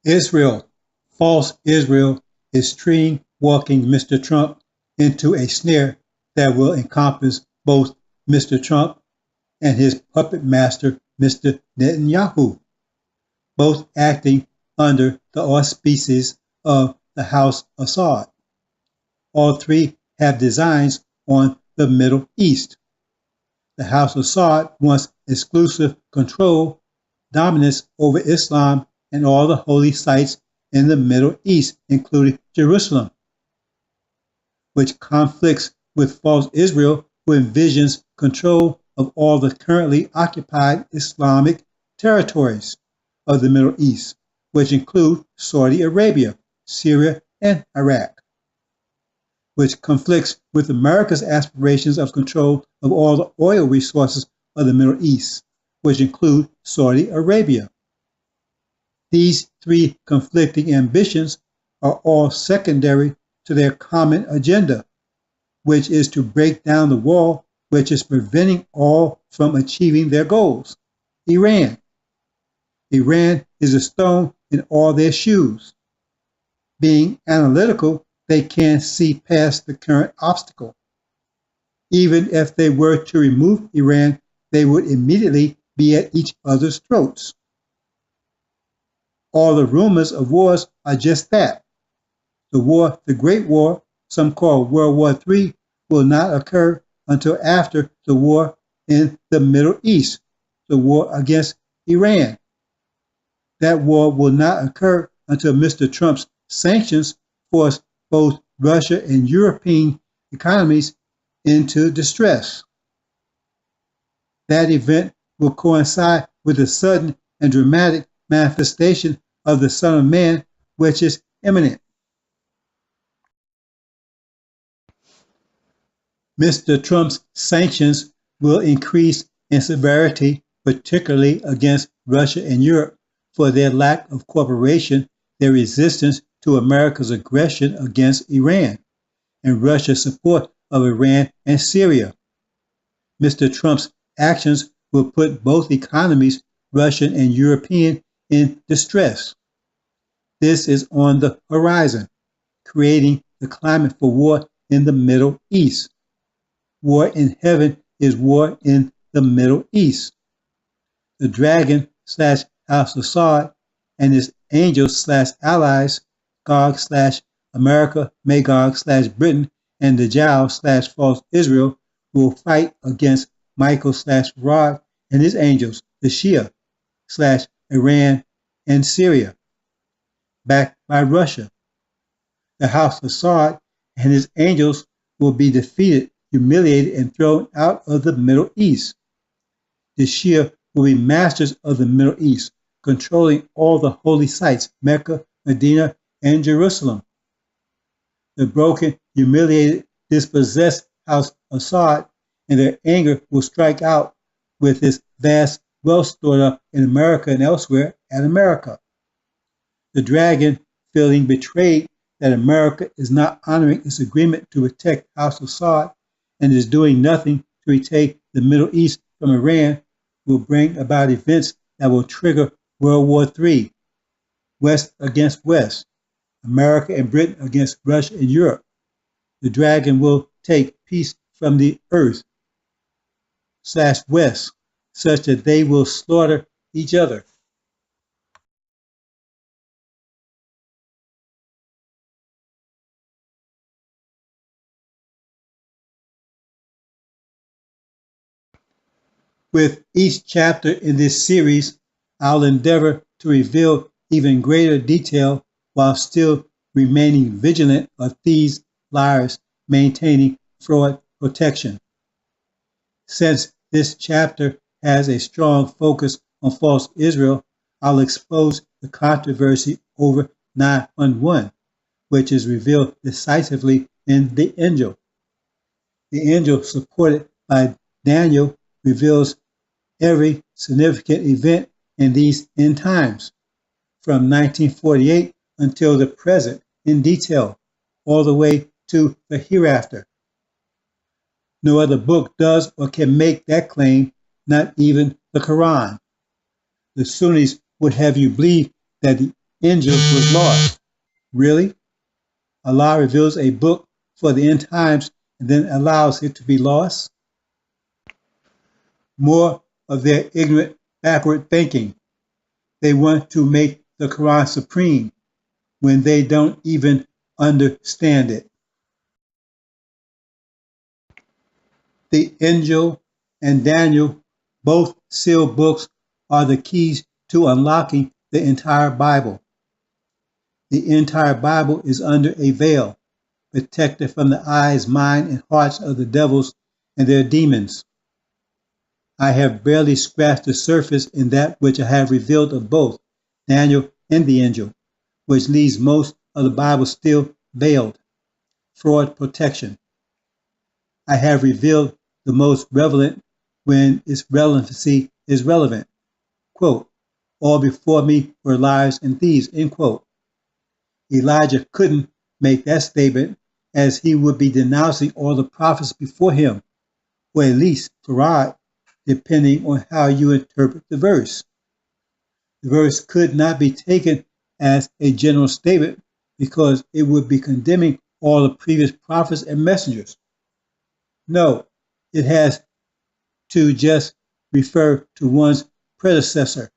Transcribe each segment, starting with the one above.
Israel, false Israel, is string walking Mr. Trump into a snare that will encompass both Mr. Trump and his puppet master, Mr. Netanyahu, both acting under the auspices of the House Assad. All three have designs on the Middle East. The House Assad wants exclusive control, dominance over Islam and all the holy sites in the Middle East, including Jerusalem, which conflicts with false Israel, who envisions control of all the currently occupied Islamic territories of the Middle East, which include Saudi Arabia, Syria, and Iraq, which conflicts with America's aspirations of control of all the oil resources of the Middle East, which include Saudi Arabia. These three conflicting ambitions are all secondary to their common agenda, which is to break down the wall which is preventing all from achieving their goals. Iran. Iran is a stone in all their shoes. Being analytical, they can't see past the current obstacle. Even if they were to remove Iran, they would immediately be at each other's throats. All the rumors of wars are just that. The Great War, some call World War III, will not occur until after the war in the Middle East, the war against Iran. That war will not occur until Mr. Trump's sanctions force both Russia and European economies into distress. That event will coincide with the sudden and dramatic manifestation of the Son of Man, which is imminent. Mr. Trump's sanctions will increase in severity, particularly against Russia and Europe, for their lack of cooperation, their resistance to America's aggression against Iran, and Russia's support of Iran and Syria. Mr. Trump's actions will put both economies, Russian and European, in distress. This is on the horizon, creating the climate for war in the Middle East. War in heaven is war in the Middle East. The dragon / House Assad and his angels / allies, Gog / America, Magog / Britain, and the Dajjal / false Israel will fight against Michael / Rod and his angels, the Shia / Iran and Syria, backed by Russia. The House Assad and his angels will be defeated, humiliated, and thrown out of the Middle East. The Shia will be masters of the Middle East, controlling all the holy sites, Mecca, Medina, and Jerusalem. The broken, humiliated, dispossessed House Assad and their anger will strike out with its vast wealth stored up in America and elsewhere at America. The dragon, feeling betrayed that America is not honoring its agreement to protect House Assad and is doing nothing to retake the Middle East from Iran, will bring about events that will trigger World War III, West against West, America and Britain against Russia and Europe. The dragon will take peace from the earth / West, such that they will slaughter each other. With each chapter in this series, I'll endeavor to reveal even greater detail while still remaining vigilant of thieves, liars, maintaining fraud protection. Since this chapter has a strong focus on false Israel, I'll expose the controversy over 911, which is revealed decisively in the AL-INJIL. The AL-INJIL, supported by Daniel, reveals every significant event in these end times, from 1948 until the present in detail, all the way to the hereafter. No other book does or can make that claim, not even the Quran. The Sunnis would have you believe that the AL-INJIL was lost. Really? Allah reveals a book for the end times and then allows it to be lost? More of their ignorant, backward thinking. They want to make the Quran supreme when they don't even understand it. The Injil and Daniel, both sealed books, are the keys to unlocking the entire Bible. The entire Bible is under a veil, protected from the eyes, mind, and hearts of the devils and their demons. I have barely scratched the surface in that which I have revealed of both Daniel and the Injil, which leaves most of the Bible still veiled. Fraud protection. I have revealed the most relevant when its relevancy is relevant. Quote, all before me were liars and thieves, end quote. Elijah couldn't make that statement as he would be denouncing all the prophets before him, or at least Farad, depending on how you interpret the verse. The verse could not be taken as a general statement because it would be condemning all the previous prophets and messengers. No, it has to just refer to one's predecessor.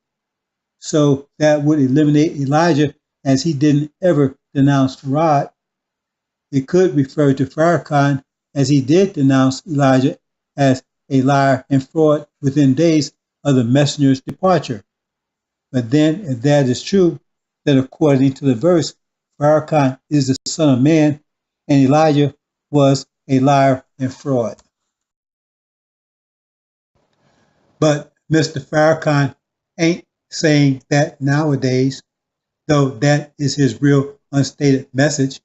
So that would eliminate Elijah as he didn't ever denounce Farad. It could refer to Farrakhan as he did denounce Elijah as a liar and fraud within days of the messenger's departure. But then, if that is true, then according to the verse, Farrakhan is the son of man and Elijah was a liar and fraud. But Mr. Farrakhan ain't saying that nowadays, though that is his real unstated message.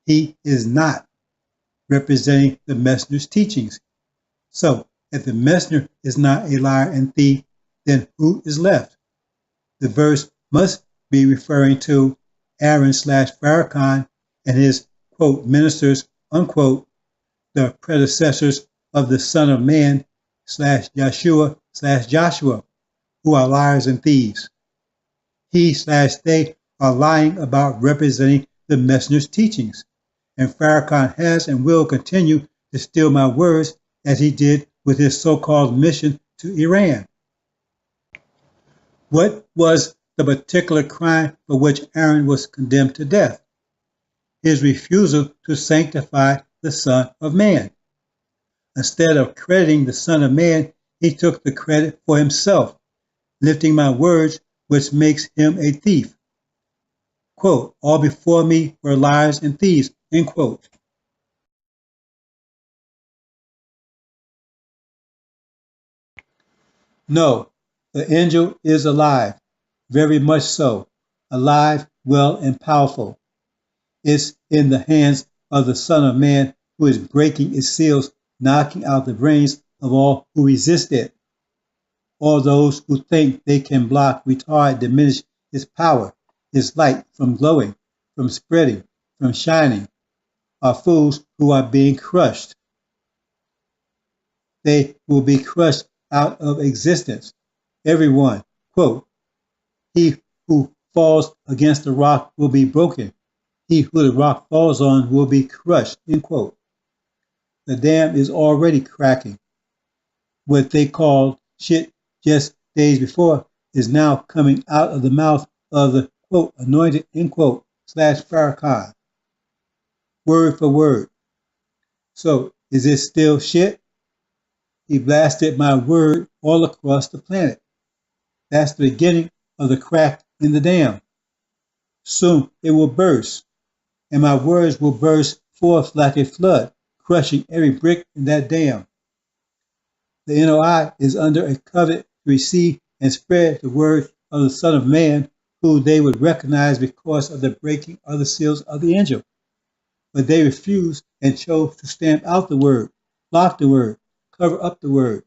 He is not representing the messenger's teachings. So, if the messenger is not a liar and thief, then who is left? The verse must be referring to Aaron/Farrakhan and his, quote, ministers, unquote, the predecessors of the Son of Man/Yeshua/Joshua, who are liars and thieves. He/they are lying about representing the messenger's teachings, and Farrakhan has and will continue to steal my words as he did with his so-called mission to Iran. What was the particular crime for which Aaron was condemned to death? His refusal to sanctify the Son of Man. Instead of crediting the Son of Man, he took the credit for himself, lifting my words, which makes him a thief. Quote, all before me were liars and thieves, end quote. No, the angel is alive, very much so, alive, well, and powerful. It's in the hands of the Son of Man who is breaking its seals, knocking out the brains of all who resist it. All those who think they can block, retard, diminish its power, its light from glowing, from spreading, from shining, are fools who are being crushed. They will be crushed out of existence. Everyone, quote, he who falls against the rock will be broken. He who the rock falls on will be crushed, end quote. The dam is already cracking. What they called shit just days before is now coming out of the mouth of the, quote, anointed, end quote, /Farrakhan. Word for word. So, is it still shit? He blasted my word all across the planet. That's the beginning of the crack in the dam. Soon it will burst, and my words will burst forth like a flood, crushing every brick in that dam. The NOI is under a covenant to receive and spread the word of the Son of Man, who they would recognize because of the breaking of the seals of the angel. But they refused and chose to stamp out the word, block the word, cover up the word.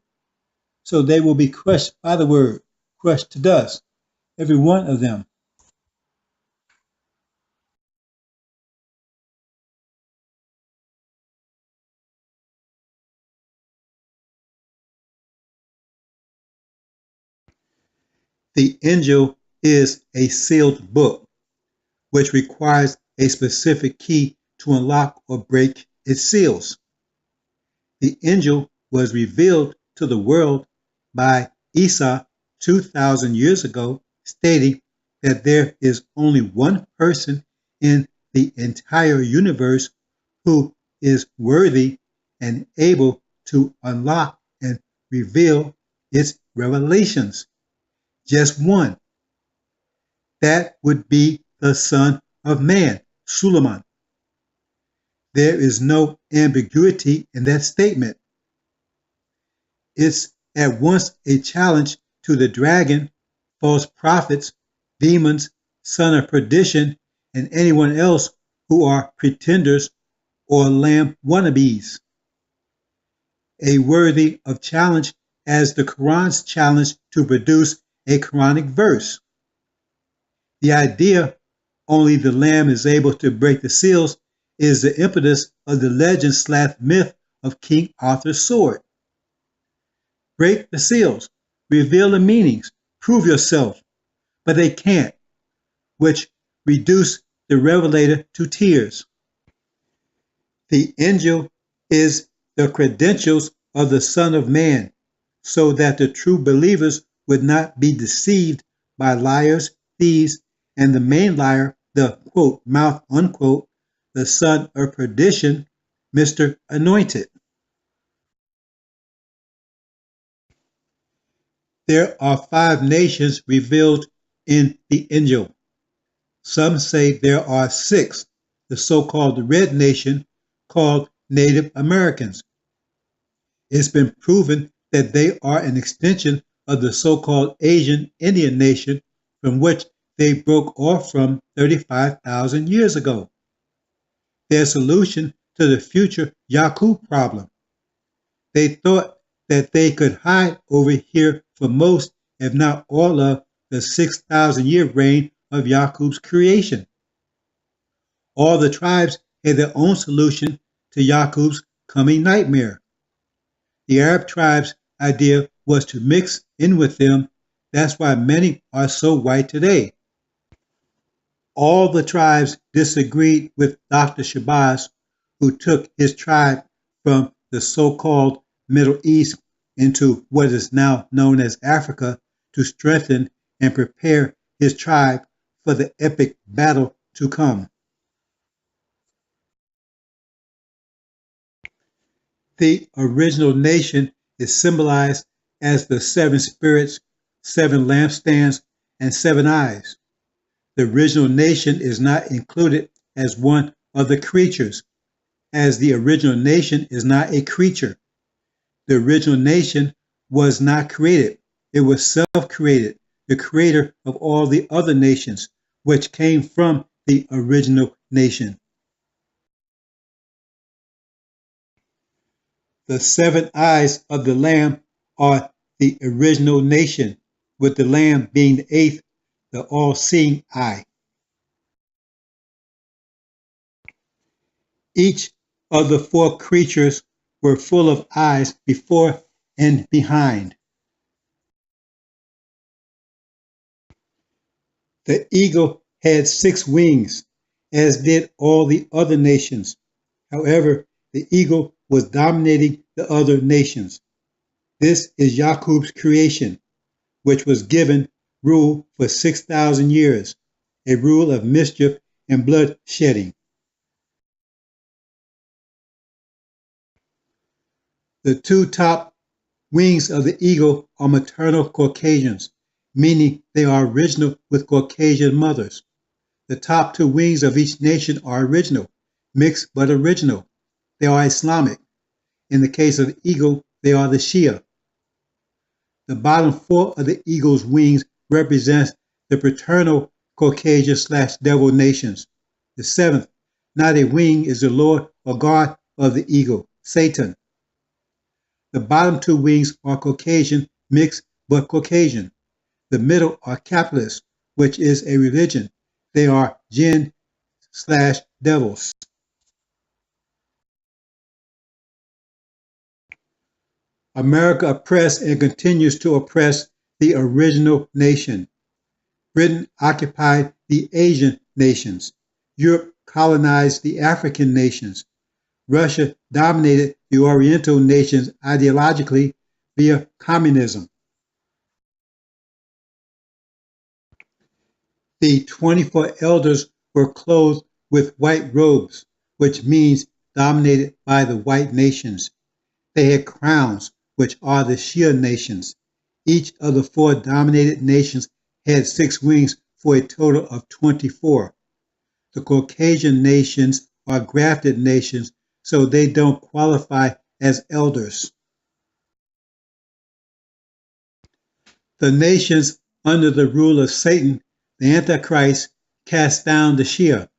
So they will be crushed by the word, crushed to dust, every one of them. The angel is a sealed book. which requires a specific key to unlock or break its seals. The angel was revealed to the world by Isa 2,000 years ago, stating that there is only one person in the entire universe who is worthy and able to unlock and reveal its revelations. Just one. That would be the Son of Man, Suleiman. There is no ambiguity in that statement. It's at once a challenge to the dragon, false prophets, demons, son of perdition, and anyone else who are pretenders or lamb wannabes. A worthy of challenge as the Quran's challenge to produce a Quranic verse. The idea only the lamb is able to break the seals is the impetus of the legend/myth of King Arthur's sword. Break the seals, reveal the meanings, prove yourself, but they can't, which reduce the revelator to tears. The angel is the credentials of the Son of Man, so that the true believers would not be deceived by liars, thieves, and the main liar, the quote, mouth, unquote, the son of perdition, Mr. Anointed. There are 5 nations revealed in the angel. Some say there are 6, the so-called Red Nation, called Native Americans. It's been proven that they are an extension of the so-called Asian Indian nation from which they broke off from 35,000 years ago. Their solution to the future Yakub problem. They thought that they could hide over here for most, if not all of, the 6,000-year reign of Yakub's creation. All the tribes had their own solution to Yakub's coming nightmare. The Arab tribes' idea was to mix in with them. That's why many are so white today. All the tribes disagreed with Dr. Shabazz, who took his tribe from the so-called Middle East into what is now known as Africa to strengthen and prepare his tribe for the epic battle to come. The original nation is symbolized as the 7 spirits, 7 lampstands, and 7 eyes. The original nation is not included as one of the creatures, as the original nation is not a creature. The original nation was not created. It was self-created, the creator of all the other nations, which came from the original nation. The 7 eyes of the Lamb are the original nation, with the Lamb being the 8th, the all-seeing eye. Each of the 4 creatures were full of eyes before and behind. The eagle had 6 wings, as did all the other nations. However, the eagle was dominating the other nations. This is Yakub's creation, which was given rule for 6,000 years, a rule of mischief and bloodshedding. The 2 top wings of the eagle are maternal Caucasians, meaning they are original with Caucasian mothers. The top 2 wings of each nation are original, mixed but original. They are Islamic. In the case of the eagle, they are the Shia. The bottom 4 of the eagle's wings represents the paternal Caucasian/devil nations. The 7th, not a wing, is the Lord or God of the eagle, Satan. The bottom 2 wings are Caucasian, mixed but Caucasian. The middle are capitalists, which is a religion. They are jinn/devils. America oppressed and continues to oppress the original nation. Britain occupied the Asian nations. Europe colonized the African nations. Russia dominated the Oriental nations ideologically via communism. The 24 elders were clothed with white robes, which means dominated by the white nations. They had crowns, which are the Shia nations. Each of the four dominated nations had 6 wings for a total of 24. The Caucasian nations are grafted nations, so they don't qualify as elders. The nations under the rule of Satan, the Antichrist, cast down the Shia.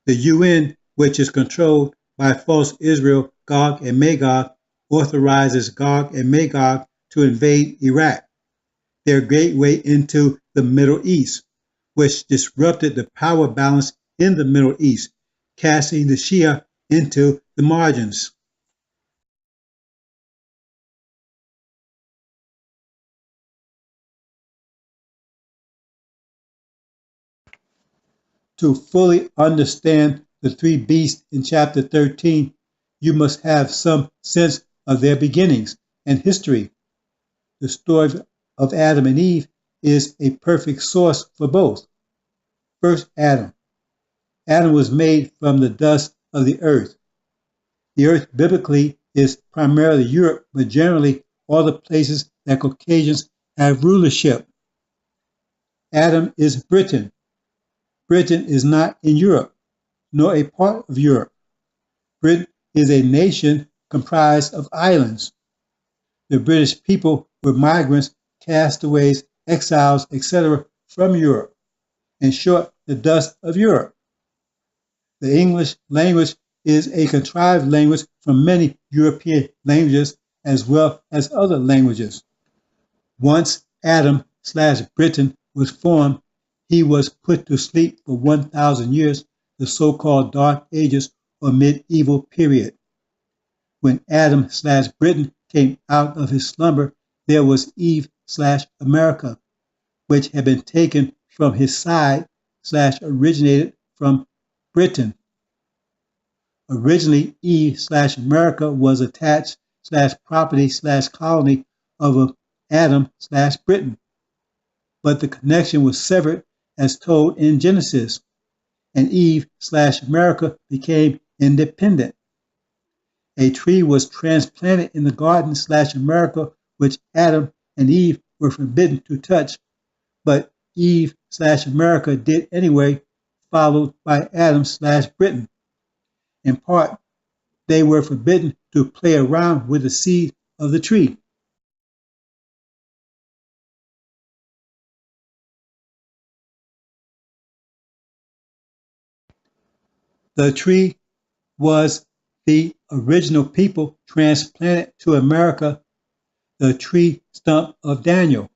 The UN, which is controlled by false Israel, Gog and Magog, authorizes Gog and Magog to invade Iraq, their gateway into the Middle East, which disrupted the power balance in the Middle East, casting the Shia into the margins. To fully understand the 3 beasts in chapter 13, you must have some sense of their beginnings and history. The story of Adam and Eve is a perfect source for both. First, Adam. Adam was made from the dust of the earth. The earth biblically is primarily Europe, but generally all the places that Caucasians have rulership. Adam is Britain. Britain is not in Europe, nor a part of Europe. Britain is a nation comprised of islands. The British people were migrants, castaways, exiles, etc. from Europe. In short, the dust of Europe. The English language is a contrived language from many European languages as well as other languages. Once Adam/Britain was formed, he was put to sleep for 1,000 years, the so-called Dark Ages or medieval period. When Adam/Britain came out of his slumber, there was Eve/America, which had been taken from his side/originated from Britain. Originally, Eve/America was attached/property/colony of Adam/Britain, but the connection was severed as told in Genesis, and Eve/America became independent. A tree was transplanted in the garden/America, which Adam and Eve were forbidden to touch, but Eve/America did anyway, followed by Adam/Britain. In part, they were forbidden to play around with the seed of the tree. The tree was the original people transplanted to America, the tree stump of Daniel.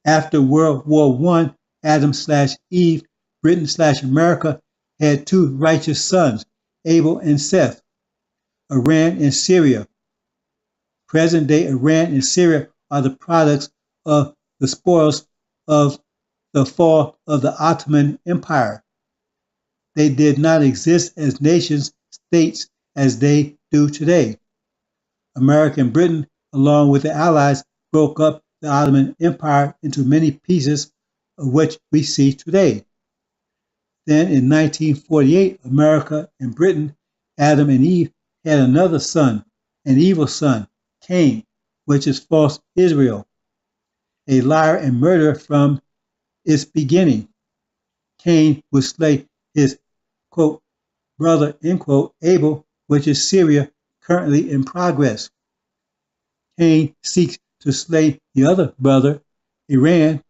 After World War I, Adam/Eve, Britain/America had 2 righteous sons, Abel and Seth, Iran and Syria. Present-day Iran and Syria are the products of the spoils of the fall of the Ottoman Empire. They did not exist as nations states as they do today. America and Britain, along with the Allies, broke up the Ottoman Empire into many pieces, of which we see today. Then in 1948, America and Britain, Adam and Eve, had another son, an evil son, Cain, which is false Israel, a liar and murderer from its beginning. Cain would slay his, quote, brother, end quote, Abel, which is Syria, currently in progress. Cain seeks to slay the other brother, Iran.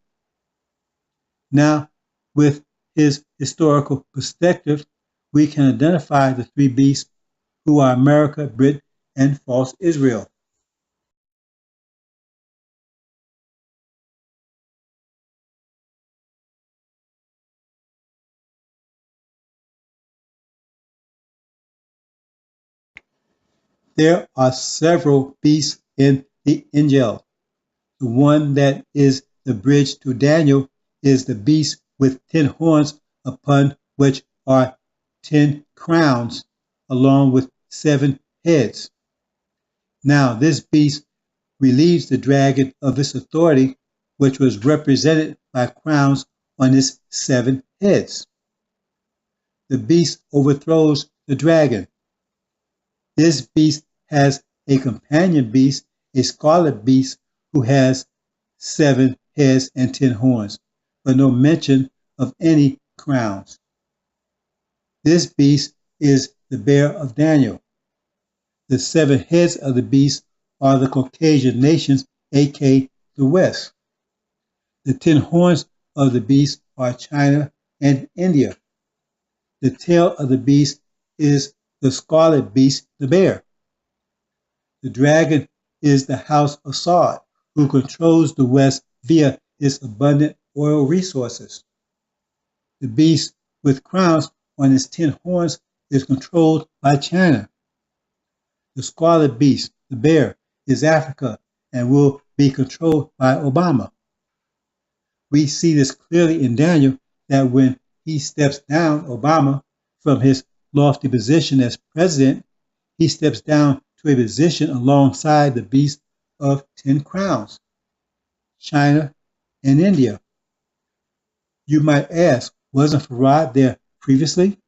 Now, with his historical perspective, we can identify the 3 beasts who are America, Britain, and false Israel. There are several beasts in the AL-INJIL. The one that is the bridge to Daniel is the beast with 10 horns upon which are 10 crowns, along with 7 heads. Now this beast relieves the dragon of its authority, which was represented by crowns on its 7 heads. The beast overthrows the dragon. This beast has a companion beast, a scarlet beast, who has 7 heads and 10 horns, but no mention of any crowns. This beast is the bear of Daniel. The 7 heads of the beast are the Caucasian nations, aka the West. The 10 horns of the beast are China and India. The tail of the beast is the scarlet beast, the bear. The dragon is the house of Sard, who controls the West via its abundant oil resources. The beast with crowns on its 10 horns is controlled by China. The scarlet beast, the bear, is Africa and will be controlled by Obama. We see this clearly in Daniel that when he steps down, Obama, from his lofty position as president, he steps down to a position alongside the beast of 10 crowns, China and India. You might ask, wasn't Farad there previously?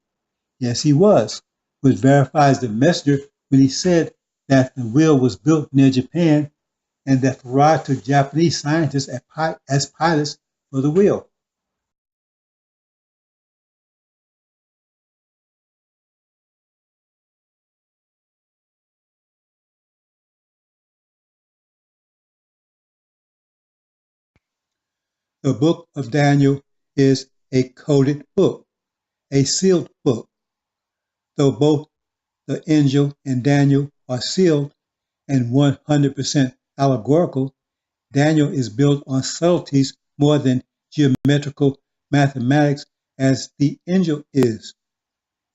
Yes, he was, which verifies the messenger when he said that the wheel was built near Japan and that Farad took Japanese scientists as pilots for the wheel. The book of Daniel is a coded book, a sealed book. Though both the Injil and Daniel are sealed and 100% allegorical, Daniel is built on subtleties more than geometrical mathematics as the Injil is.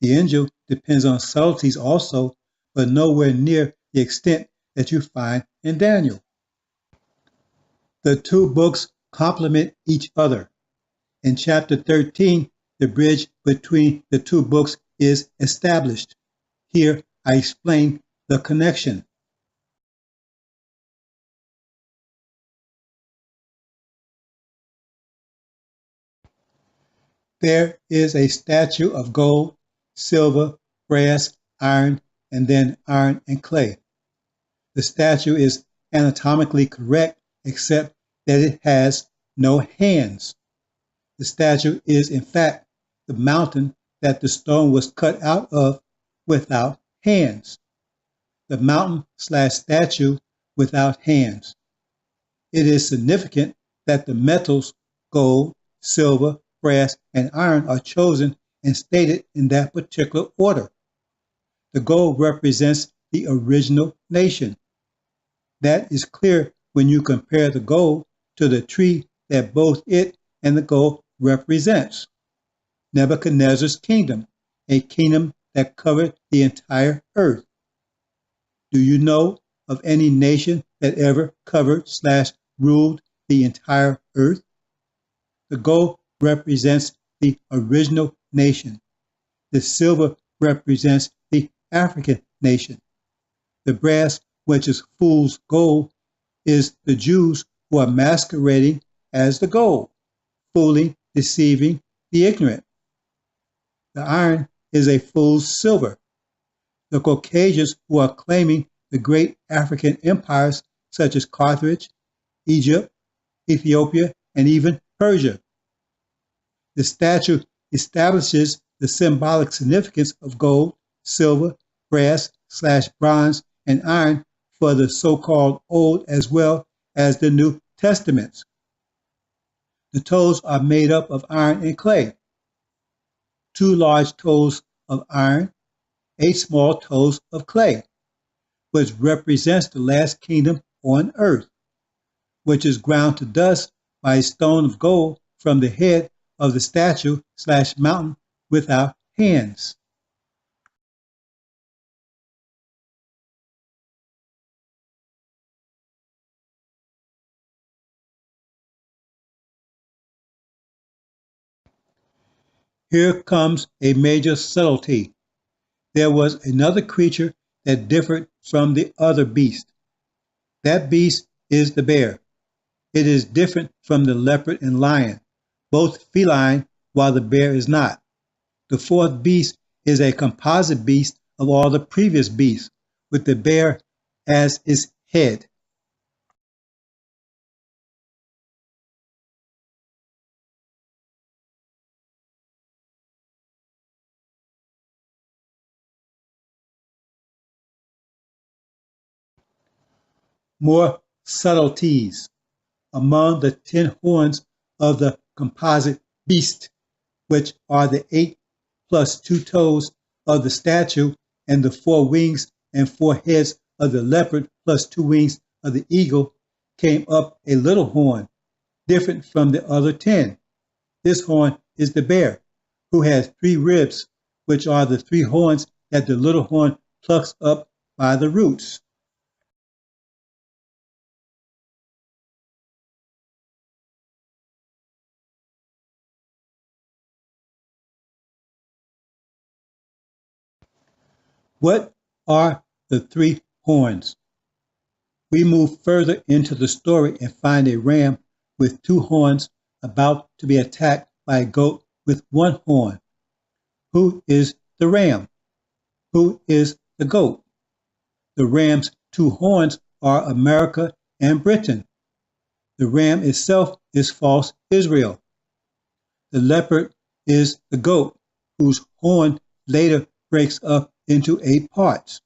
The Injil depends on subtleties also, but nowhere near the extent that you find in Daniel. The two books complement each other. In chapter 13, the bridge between the two books is established. Here I explain the connection. There is a statue of gold, silver, brass, iron, and then iron and clay. The statue is anatomically correct except that it has no hands. The statue is in fact the mountain that the stone was cut out of without hands. The mountain/statue without hands. It is significant that the metals gold, silver, brass, and iron are chosen and stated in that particular order. The gold represents the original nation. That is clear when you compare the gold to the tree that both it and the gold represents. Nebuchadnezzar's kingdom, a kingdom that covered the entire earth. Do you know of any nation that ever covered/ruled the entire earth? The gold represents the original nation. The silver represents the African nation. The brass, which is fool's gold, is the Jews who are masquerading as the gold, fooling, deceiving the ignorant. The iron is a fool's silver. The Caucasians who are claiming the great African empires such as Carthage, Egypt, Ethiopia, and even Persia. The statue establishes the symbolic significance of gold, silver, brass/bronze, and iron for the so-called Old as well as the New Testaments. The toes are made up of iron and clay. 2 large toes of iron, 8 small toes of clay, which represents the last kingdom on earth, which is ground to dust by a stone of gold from the head of the statue/mountain without hands. Here comes a major subtlety. There was another creature that differed from the other beast. That beast is the bear. It is different from the leopard and lion, both feline while the bear is not. The fourth beast is a composite beast of all the previous beasts, with the bear as its head. More subtleties. Among the 10 horns of the composite beast, which are the 8 plus 2 toes of the statue and the 4 wings and 4 heads of the leopard plus 2 wings of the eagle, came up a little horn, different from the other 10. This horn is the bear, who has 3 ribs, which are the 3 horns that the little horn plucks up by the roots. What are the 3 horns? We move further into the story and find a ram with 2 horns about to be attacked by a goat with 1 horn. Who is the ram? Who is the goat? The ram's 2 horns are America and Britain. The ram itself is false Israel. The leopard is the goat, whose horn later breaks up into 8 parts.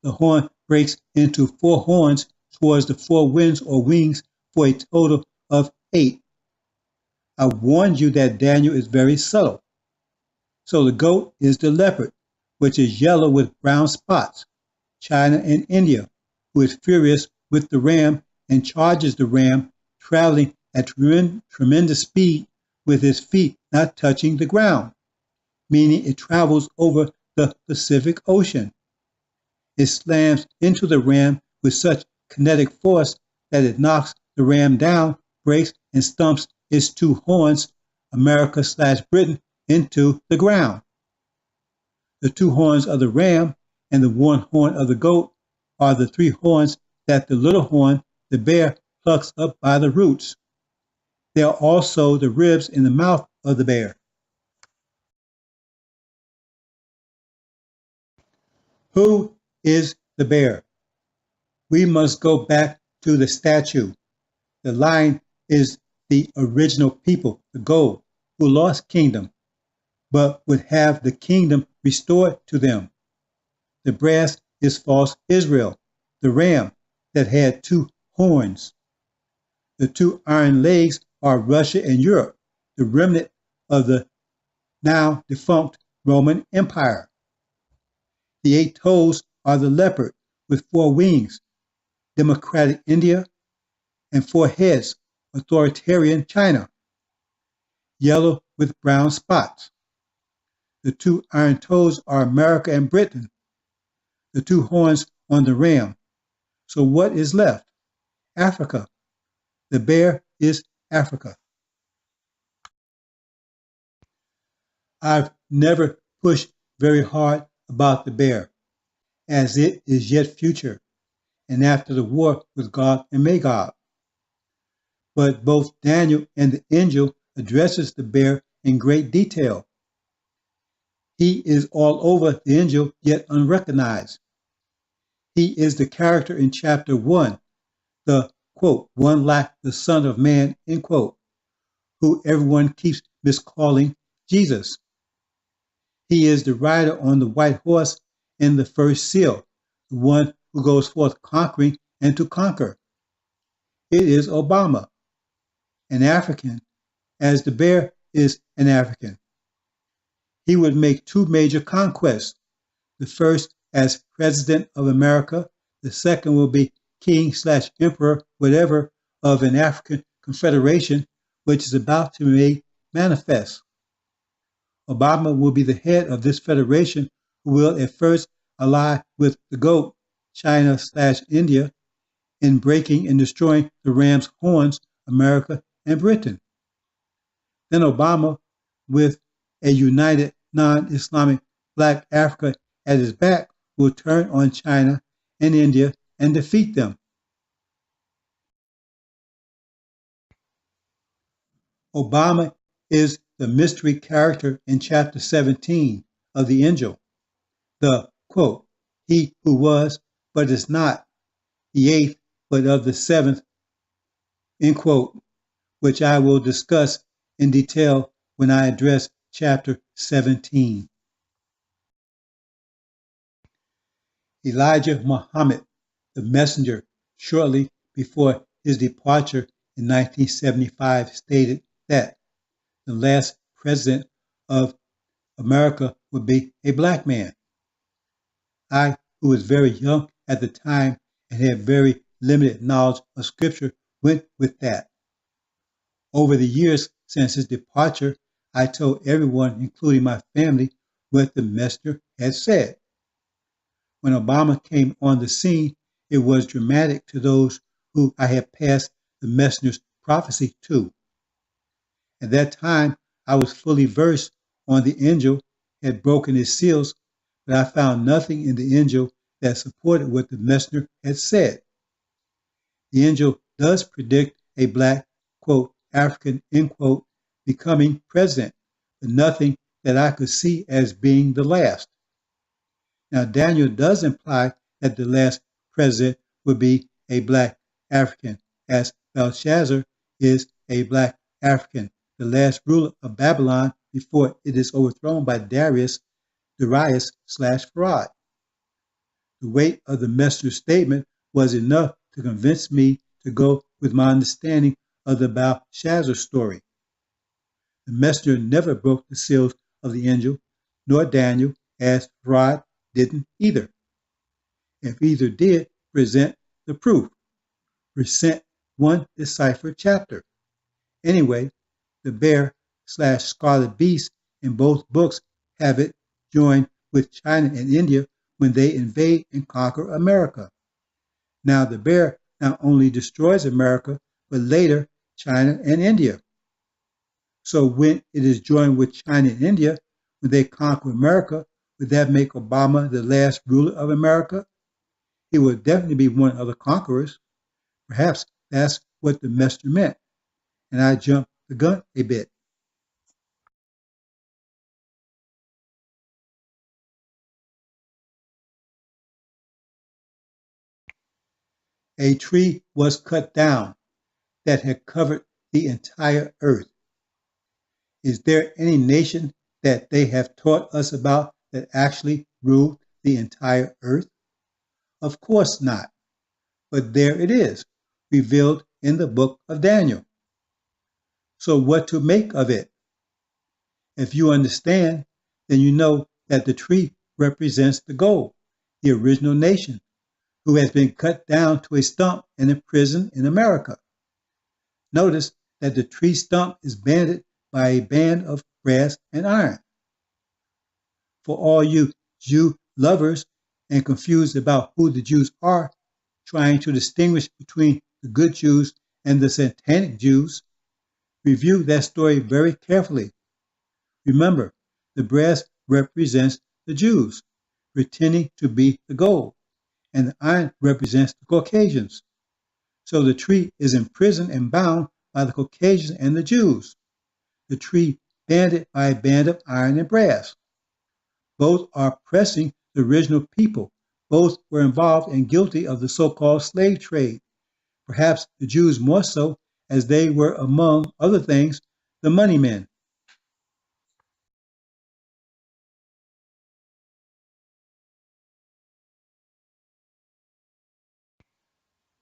The horn breaks into 4 horns towards the 4 winds or wings for a total of 8. I warned you that Daniel is very subtle. So the goat is the leopard, which is yellow with brown spots. China and India, who is furious with the ram and charges the ram, traveling at tremendous speed with its feet not touching the ground, meaning it travels over the Pacific Ocean. It slams into the ram with such kinetic force that it knocks the ram down, breaks, and stumps its 2 horns, America/Britain, into the ground. The 2 horns of the ram and the 1 horn of the goat are the 3 horns that the little horn, the bear, plucks up by the roots. They are also the ribs in the mouth of the bear. Who is the bear? We must go back to the statue. The lion is the original people, the gold, who lost kingdom, but would have the kingdom restored to them. The brass is false Israel, the ram that had 2 horns. The 2 iron legs are Russia and Europe, the remnant of the now defunct Roman Empire. The 8 toes are the leopard with 4 wings, democratic India, and 4 heads, authoritarian China, yellow with brown spots. The 2 iron toes are America and Britain, the 2 horns on the ram. So what is left? Africa. The bear is Africa. I've never pushed very hard about the bear, as it is yet future, and after the war with Gog and Magog. But both Daniel and the angel addresses the bear in great detail. He is all over the angel, yet unrecognized. He is the character in chapter 1, the, quote, one like the Son of Man, end quote, who everyone keeps miscalling Jesus. He is the rider on the white horse in the first seal, the one who goes forth conquering and to conquer. It is Obama, an African, as the bear is an African. He would make 2 major conquests. The first as President of America, the second will be King/Emperor, whatever, of an African confederation, which is about to be made manifest. Obama will be the head of this federation, who will at first ally with the GOAT, China/India, in breaking and destroying the ram's horns, America and Britain. Then Obama, with a united non-Islamic black Africa at its back will turn on China and India and defeat them. Obama is the mystery character in chapter 17 of the AL-INJIL, the, quote, he who was, but is not, the eighth, but of the seventh, end quote, which I will discuss in detail when I address chapter 17. Elijah Muhammad, the messenger, shortly before his departure in 1975, stated that the last president of America would be a black man. I, who was very young at the time and had very limited knowledge of scripture, went with that. Over the years since his departure, I told everyone, including my family, what the messenger had said. When Obama came on the scene, it was dramatic to those who I had passed the messenger's prophecy to. At that time, I was fully versed on the AL-INJIL, had broken its seals, but I found nothing in the AL-INJIL that supported what the messenger had said. The AL-INJIL does predict a black, quote, African, end quote, becoming president, but nothing that I could see as being the last. Now, Daniel does imply that the last president would be a black African, as Belshazzar is a black African, the last ruler of Babylon before it is overthrown by Darius /Farad. The weight of the messenger's statement was enough to convince me to go with my understanding of the Belshazzar story. The messenger never broke the seals of the AL-INJIL, nor Daniel, as Farad didn't either. If either did, present the proof. Present one deciphered chapter. Anyway, the bear/scarlet beast in both books have it joined with China and India when they invade and conquer America. Now the bear not only destroys America, but later China and India. So when it is joined with China and India, when they conquer America, would that make Obama the last ruler of America? He would definitely be one of the conquerors. Perhaps that's what the messenger meant. And I jumped the gun a bit. A tree was cut down that had covered the entire earth. Is there any nation that they have taught us about that actually ruled the entire earth? Of course not. But there it is, revealed in the book of Daniel. So what to make of it? If you understand, then you know that the tree represents the goal, the original nation, who has been cut down to a stump and imprisoned in America. Notice that the tree stump is banded by a band of brass and iron. For all you Jew lovers and confused about who the Jews are, trying to distinguish between the good Jews and the satanic Jews, review that story very carefully. Remember, the brass represents the Jews, pretending to be the gold, and the iron represents the Caucasians. So the tree is imprisoned and bound by the Caucasians and the Jews. The tree banded by a band of iron and brass. Both are oppressing the original people. Both were involved and guilty of the so-called slave trade. Perhaps the Jews more so, as they were, among other things, the money men.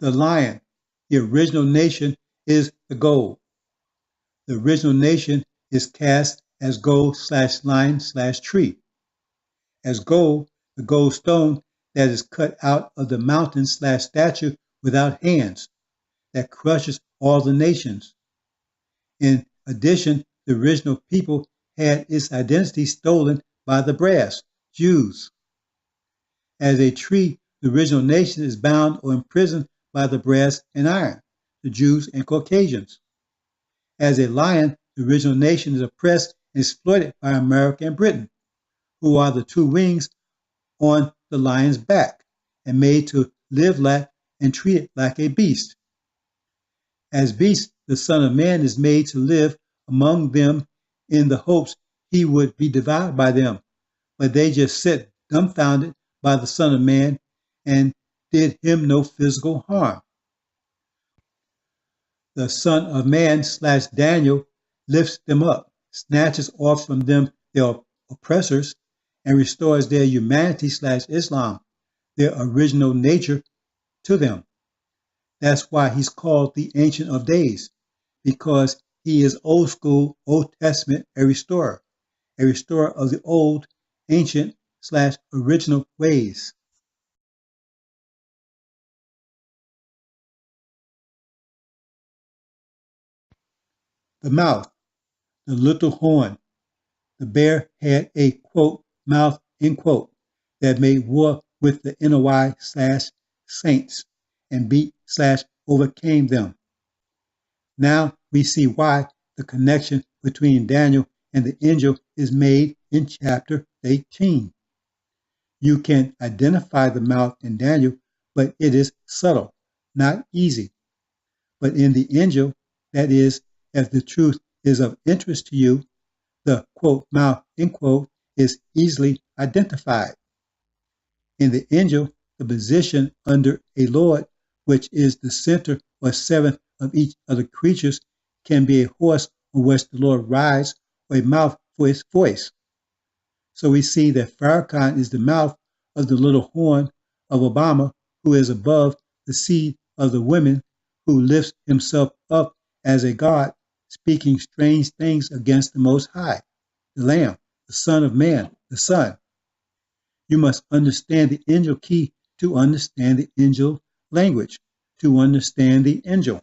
The lion, the original nation, is the gold. The original nation is cast as gold/lion/tree. As gold, the gold stone that is cut out of the mountain/statue without hands, that crushes all the nations. In addition, the original people had its identity stolen by the brass, Jews. As a tree, the original nation is bound or imprisoned by the brass and iron, the Jews and Caucasians. As a lion, the original nation is oppressed exploited by America and Britain, who are the two wings on the lion's back and made to live like and treated like a beast. As beast, the Son of Man is made to live among them in the hopes he would be devoured by them. But they just sit dumbfounded by the Son of Man and did him no physical harm. The Son of Man / Daniel lifts them up, snatches off from them their oppressors, and restores their humanity / Islam, their original nature, to them. That's why he's called the Ancient of Days, because he is old school, Old Testament, a restorer of the old, ancient / original ways. The mouth, the little horn. The bear had a, quote, mouth, end quote, that made war with the NOI / saints and beat / overcame them. Now we see why the connection between Daniel and the angel is made in chapter 18. You can identify the mouth in Daniel, but it is subtle, not easy. But in the angel, that is, if the truth is of interest to you, the, quote, mouth, end quote, is easily identified. In the angel, the position under a Lord, which is the center or seventh of each of the creatures, can be a horse on which the Lord rides, or a mouth for his voice. So we see that Farrakhan is the mouth of the little horn of Obama, who is above the seed of the women, who lifts himself up as a God, speaking strange things against the Most High, the Lamb, the Son of Man, the Son. You must understand the angel key to understand the angel language, to understand the angel.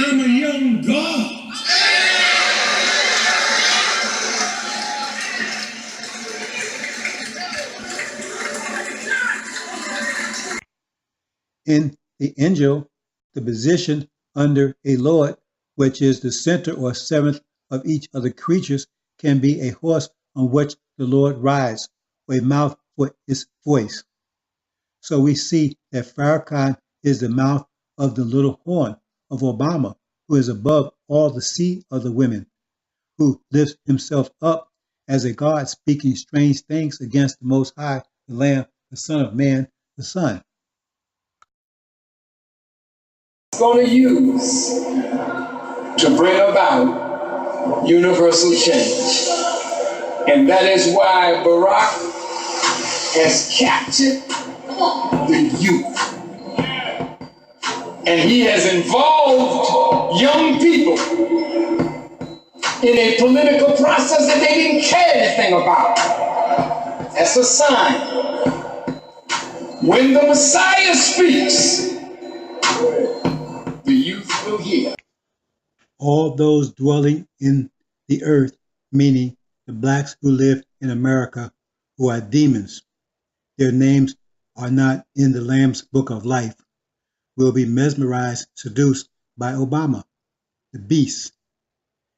I'm a young God. In the angel, the position under a Lord, which is the center or seventh of each of the creatures, can be a horse on which the Lord rides, or a mouth for its voice. So we see that Farrakhan is the mouth of the little horn of Obama, who is above all the seed of the women, who lifts himself up as a God, speaking strange things against the Most High, the Lamb, the Son of Man, the Son. Going to use to bring about universal change. And that is why Barack has captured the youth. And he has involved young people in a political process that they didn't care anything about. That's a sign. When the Messiah speaks, the youth will hear. All those dwelling in the earth, meaning the blacks who live in America, who are demons, their names are not in the Lamb's Book of Life, will be mesmerized, seduced by Obama, the beast.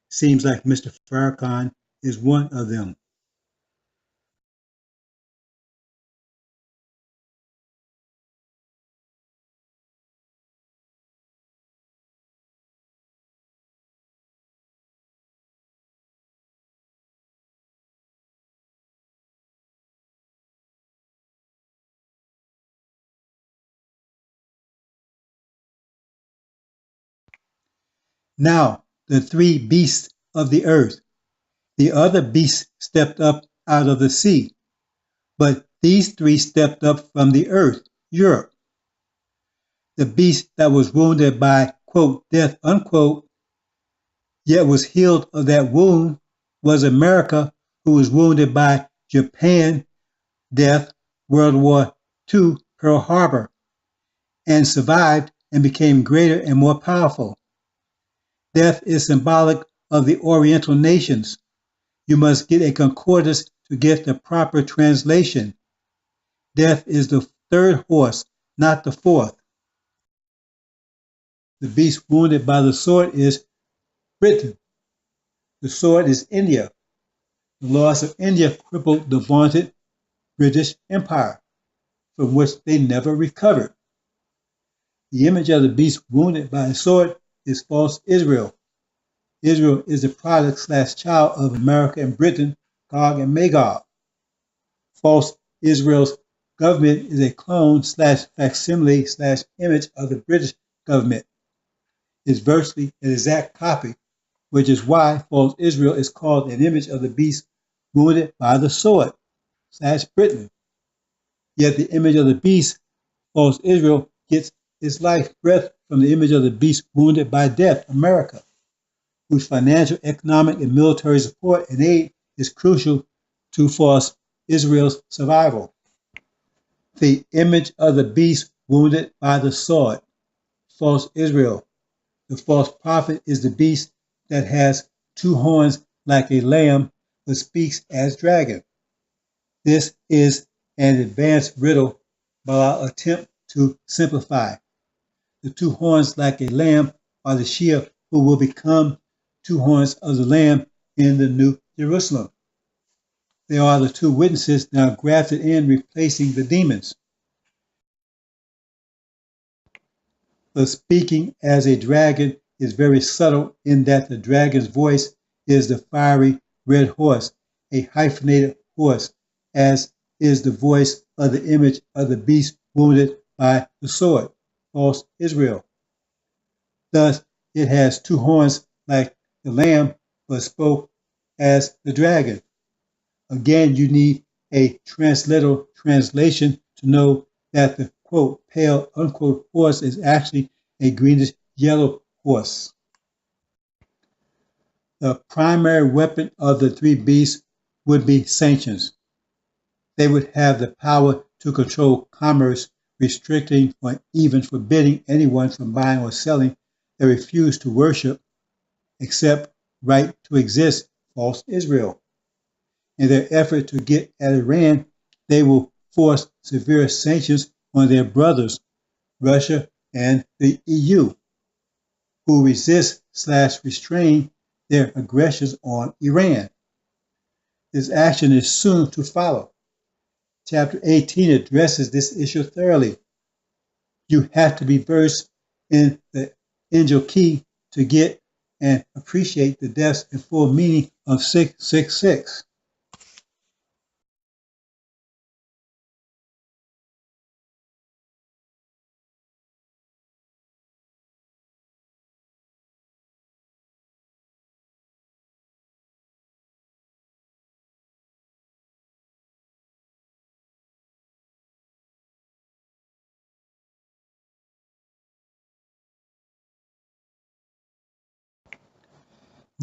Seems like Mr. Farrakhan is one of them. Now, the three beasts of the earth. The other beasts stepped up out of the sea, but these three stepped up from the earth, Europe. The beast that was wounded by, quote, death, unquote, yet was healed of that wound, was America, who was wounded by Japan, death, World War II, Pearl Harbor, and survived and became greater and more powerful. Death is symbolic of the Oriental nations. You must get a concordance to get the proper translation. Death is the third horse, not the fourth. The beast wounded by the sword is Britain. The sword is India. The loss of India crippled the vaunted British Empire, from which they never recovered. The image of the beast wounded by a sword is false Israel. Israel is the product/child of America and Britain, Gog and Magog. False Israel's government is a clone/facsimile/image of the British government. It's virtually an exact copy, which is why false Israel is called an image of the beast wounded by the sword/Britain. Yet the image of the beast, false Israel, gets its life breath from the image of the beast wounded by death, America, whose financial, economic, and military support and aid is crucial to false Israel's survival. The image of the beast wounded by the sword, false Israel. The false prophet is the beast that has two horns like a lamb but speaks as dragon. This is an advanced riddle, but I'll attempt to simplify. The two horns like a lamb are the Shia who will become two horns of the lamb in the New Jerusalem. They are the two witnesses now grafted in, replacing the demons. The speaking as a dragon is very subtle in that the dragon's voice is the fiery red horse, a hyphenated horse, as is the voice of the image of the beast wounded by the sword, false Israel. Thus, it has two horns like the lamb, but spoke as the dragon. Again, you need a transliteral translation to know that the quote pale unquote horse is actually a greenish yellow horse. The primary weapon of the three beasts would be sanctions. They would have the power to control commerce, restricting or even forbidding anyone from buying or selling that refused to worship, accept, right to exist, false Israel. In their effort to get at Iran, they will force severe sanctions on their brothers, Russia and the EU, who resist/restrain their aggressions on Iran. This action is soon to follow. Chapter 18 addresses this issue thoroughly. You have to be versed in the AL-INJIL key to get and appreciate the depth and full meaning of 666.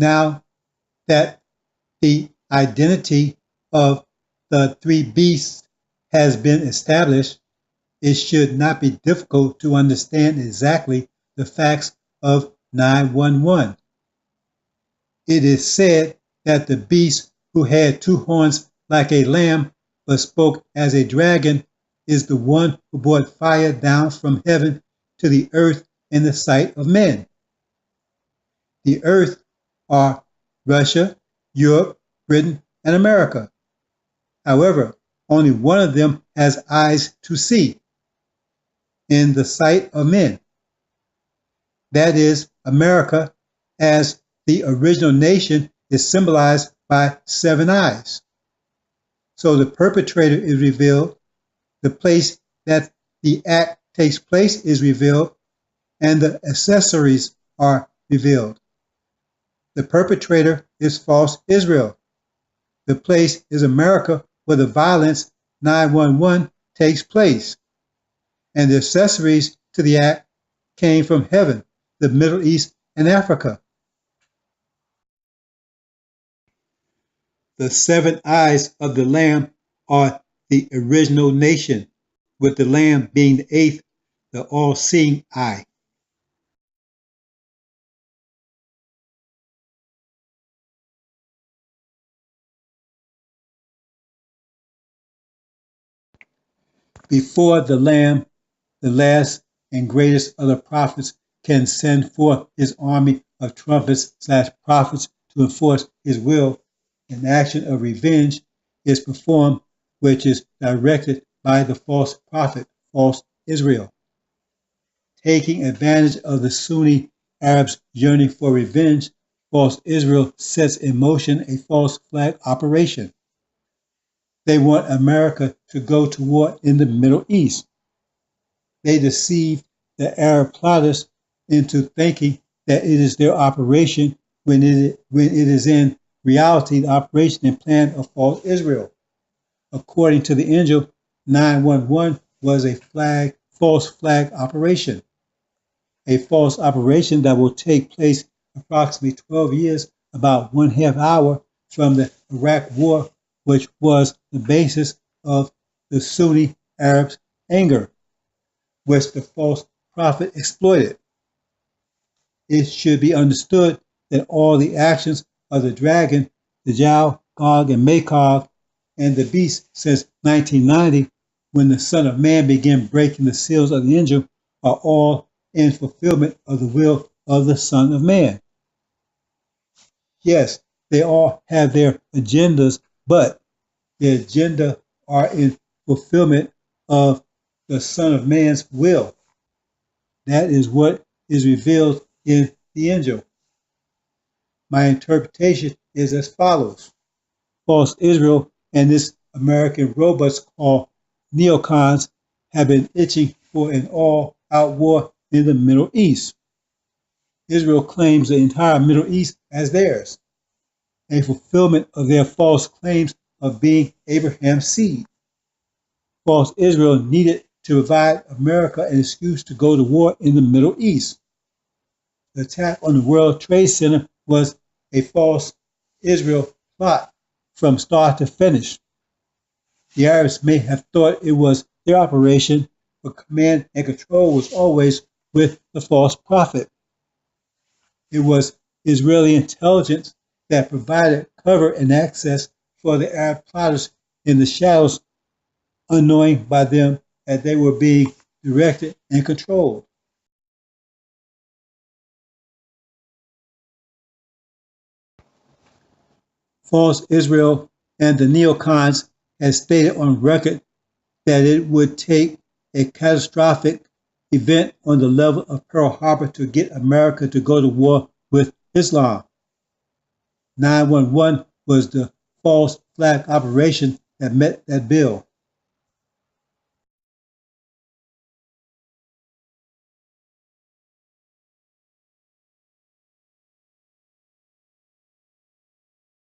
Now that the identity of the three beasts has been established, it should not be difficult to understand exactly the facts of 911. It is said that the beast who had two horns like a lamb but spoke as a dragon is the one who brought fire down from heaven to the earth in the sight of men. The earth are Russia, Europe, Britain, and America. However, only one of them has eyes to see in the sight of men. That is, America, as the original nation, is symbolized by 7 eyes. So the perpetrator is revealed, the place that the act takes place is revealed, and the accessories are revealed. The perpetrator is false Israel. The place is America where the violence 911 takes place. And the accessories to the act came from heaven, the Middle East, and Africa. The 7 eyes of the Lamb are the original nation, with the Lamb being the 8th, the all-seeing eye. before the Lamb, the last and greatest of the prophets, can send forth his army of trumpets/prophets to enforce his will, an action of revenge is performed, which is directed by the false prophet, false Israel. Taking advantage of the Sunni Arabs' yearning for revenge, false Israel sets in motion a false flag operation. They want America to go to war in the Middle East. They deceive the Arab plotters into thinking that it is their operation when it is in reality the operation and plan of false Israel. According to the Injil, 911 was a false flag operation, a false operation that will take place approximately 12 years, about 1/2 hour from the Iraq War, which was the basis of the Sunni Arabs' anger, which the false prophet exploited. It should be understood that all the actions of the dragon, the Djau, Gog, and Magog, and the beast since 1990, when the Son of Man began breaking the seals of the Injil, are all in fulfillment of the will of the Son of Man. Yes, they all have their agendas, but the agenda are in fulfillment of the Son of Man's will. That is what is revealed in the Injil. My interpretation is as follows. False Israel and this American robots called neocons have been itching for an all-out war in the Middle East. Israel claims the entire Middle East as theirs, a fulfillment of their false claims of being Abraham's seed. False Israel needed to provide America an excuse to go to war in the Middle East. The attack on the World Trade Center was a false Israel plot from start to finish. The Arabs may have thought it was their operation, but command and control was always with the false prophet. It was Israeli intelligence that provided cover and access for the Arab plotters in the shadows, unknowing by them that they were being directed and controlled. False Israel and the neocons had stated on record that it would take a catastrophic event on the level of Pearl Harbor to get America to go to war with Islam. 911 was the false flag operation that met that bill.